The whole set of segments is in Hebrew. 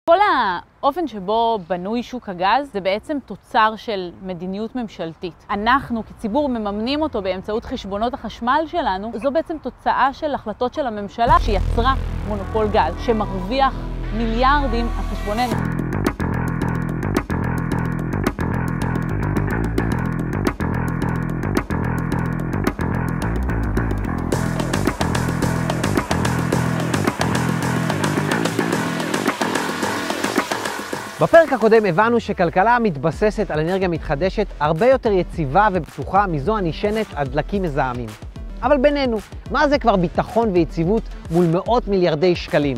כל האופן שבו בנוי שוק הגז זה בעצם תוצר של מדיניות ממשלתית. אנחנו כציבור מממנים אותו באמצעות חשבונות החשמל שלנו. זו בעצם תוצאה של החלטות של הממשלה שיצרה מונופול גז שמרוויח מיליארדים על חשבוננו. בפרק הקודם הבנו שכלכלה מתבססת על אנרגיה מתחדשת הרבה יותר יציבה ובטוחה מזו הנשענת על דלקים מזהמים. אבל בינינו, מה זה כבר ביטחון ויציבות מול מאות מיליארדי שקלים?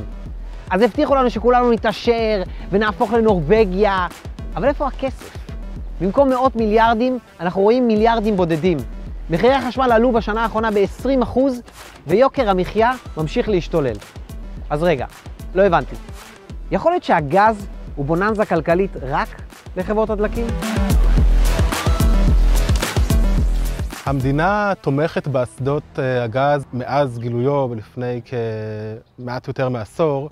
אז הבטיחו לנו שכולנו נתעשר ונהפוך לנורווגיה, אבל איפה הכסף? במקום מאות מיליארדים, אנחנו רואים מיליארדים בודדים. מחירי החשמל עלו בשנה האחרונה ב-20% ויוקר המחיה ממשיך להשתולל. אז רגע, לא הבנתי. יכול להיות שהגז הוא בוננזה כלכלית רק לחברות הדלקים? המדינה תומכת באסדות הגז מאז גילויו לפני כמעט יותר מעשור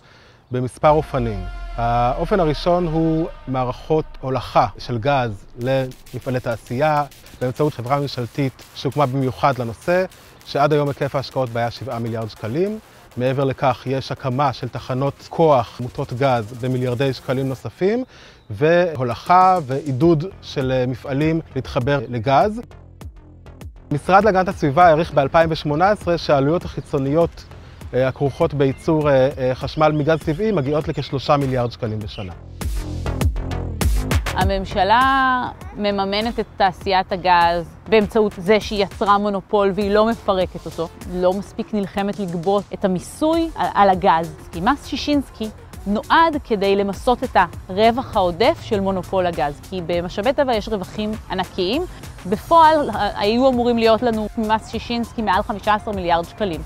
במספר אופנים. האופן הראשון הוא מערכות הולכה של גז למפעלי תעשייה באמצעות חברה ממשלתית שהוקמה במיוחד לנושא, שעד היום היקף ההשקעות בה היה 7 מיליארד שקלים. מעבר לכך יש הקמה של תחנות כוח מוטות גז במיליארדי שקלים נוספים, והולכה ועידוד של מפעלים להתחבר לגז. משרד להגנת הסביבה העריך ב-2018 שהעלויות החיצוניות הכרוכות בייצור חשמל מגז טבעי מגיעות לכ3 מיליארד שקלים בשנה. הממשלה מממנת את תעשיית הגז באמצעות זה שהיא יצרה מונופול והיא לא מפרקת אותו. לא מספיק נלחמת לגבות את המיסוי על הגז. מס שישינסקי נועד כדי למסות את הרווח העודף של מונופול הגז, כי במשאבי טבע יש רווחים ענקיים. בפועל היו אמורים להיות לנו מס שישינסקי מעל 15 מיליארד שקלים.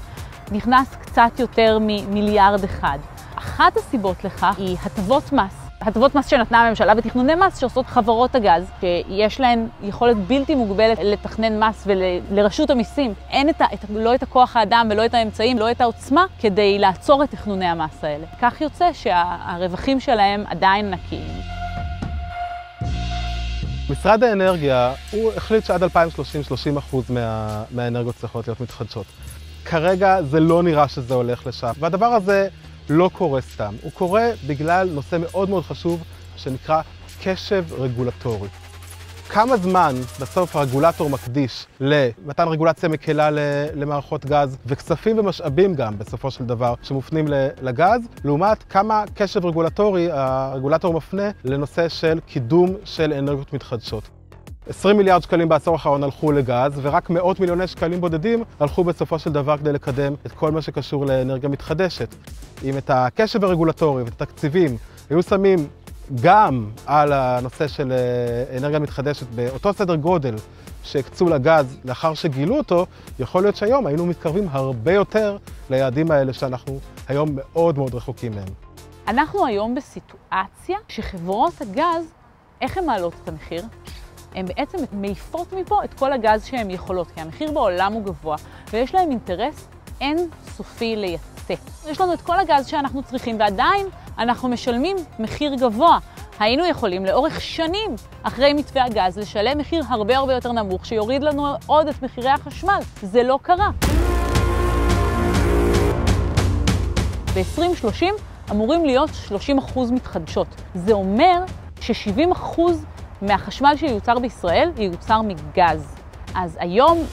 נכנס קצת יותר ממיליארד אחד. אחת הסיבות לכך היא הטבות מס. הטבות מס שנתנה הממשלה ותכנוני מס שעושות חברות הגז, שיש להן יכולת בלתי מוגבלת לתכנן מס, ולרשות המיסים אין לא את הכוח האדם ולא את האמצעים, לא את העוצמה כדי לעצור את תכנוני המס האלה. כך יוצא שהרווחים שלהם עדיין נקיים. משרד האנרגיה הוא החליט שעד 2030 30% מהאנרגיות צריכות להיות מתחדשות. כרגע זה לא נראה שזה הולך לשם, והדבר הזה לא קורה סתם. הוא קורה בגלל נושא מאוד מאוד חשוב שנקרא קשב רגולטורי. כמה זמן בסוף הרגולטור מקדיש למתן רגולציה מקלה למערכות גז, וכספים ומשאבים גם בסופו של דבר שמופנים לגז, לעומת כמה קשב רגולטורי הרגולטור מפנה לנושא של קידום של אנרגיות מתחדשות. 20 מיליארד שקלים בעשור האחרון הלכו לגז, ורק מאות מיליוני שקלים בודדים הלכו בסופו של דבר כדי לקדם את כל מה שקשור לאנרגיה מתחדשת. אם את הקשב הרגולטורי ואת התקציבים היו שמים גם על הנושא של אנרגיה מתחדשת באותו סדר גודל שהקצו לגז לאחר שגילו אותו, יכול להיות שהיום היינו מתקרבים הרבה יותר ליעדים האלה שאנחנו היום מאוד מאוד רחוקים מהם. אנחנו היום בסיטואציה שחברות הגז, איך הן מעלות את המחיר? הן בעצם מעיפות מפה את כל הגז שהן יכולות, כי המחיר בעולם הוא גבוה, ויש להם אינטרס אין סופי לייצא. יש לנו את כל הגז שאנחנו צריכים, ועדיין אנחנו משלמים מחיר גבוה. היינו יכולים לאורך שנים אחרי מתווה הגז לשלם מחיר הרבה יותר נמוך, שיוריד לנו עוד את מחירי החשמל. זה לא קרה. ב-2030 אמורים להיות 30% מתחדשות. זה אומר ש70% מהחשמל שיוצר בישראל ייוצר מגז. אז היום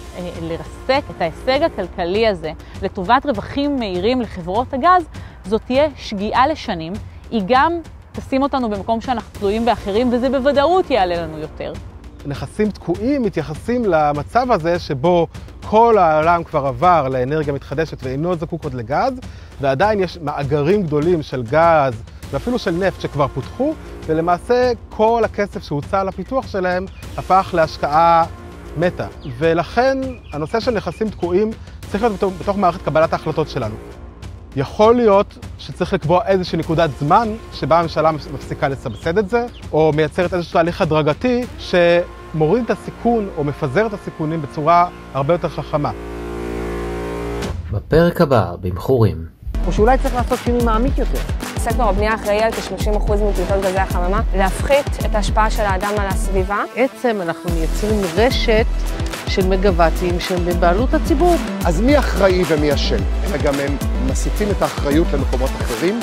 לרסק את ההישג הכלכלי הזה לטובת רווחים מהירים לחברות הגז, זאת תהיה שגיאה לשנים. היא גם תשים אותנו במקום שאנחנו תלויים באחרים, וזה בוודאות יעלה לנו יותר. נכסים תקועים מתייחסים למצב הזה שבו כל העולם כבר עבר לאנרגיה מתחדשת ואינו זקוק עוד לגז, ועדיין יש מאגרים גדולים של גז ואפילו של נפט שכבר פותחו, ולמעשה כל הכסף שהוצא על הפיתוח שלהם הפך להשקעה מתה. ולכן הנושא של נכסים תקועים צריך להיות בתוך מערכת קבלת ההחלטות שלנו. יכול להיות שצריך לקבוע איזושהי נקודת זמן שבה הממשלה מפסיקה לסבסד את זה, או מייצרת איזשהו תהליך הדרגתי שמוריד את הסיכון או מפזר את הסיכונים בצורה הרבה יותר חכמה. בפרק הבא במחורים. או שאולי צריך לעשות שינוי מעמיק יותר. סקטור הבנייה אחראי על כ-30% מפליטות גזי החממה, להפחית את ההשפעה של האדם על הסביבה. בעצם אנחנו מייצרים רשת של מגוואטים שהם בבעלות הציבור. אז מי אחראי ומי אשם? אלא גם הם מסיטים את האחריות למקומות אחרים.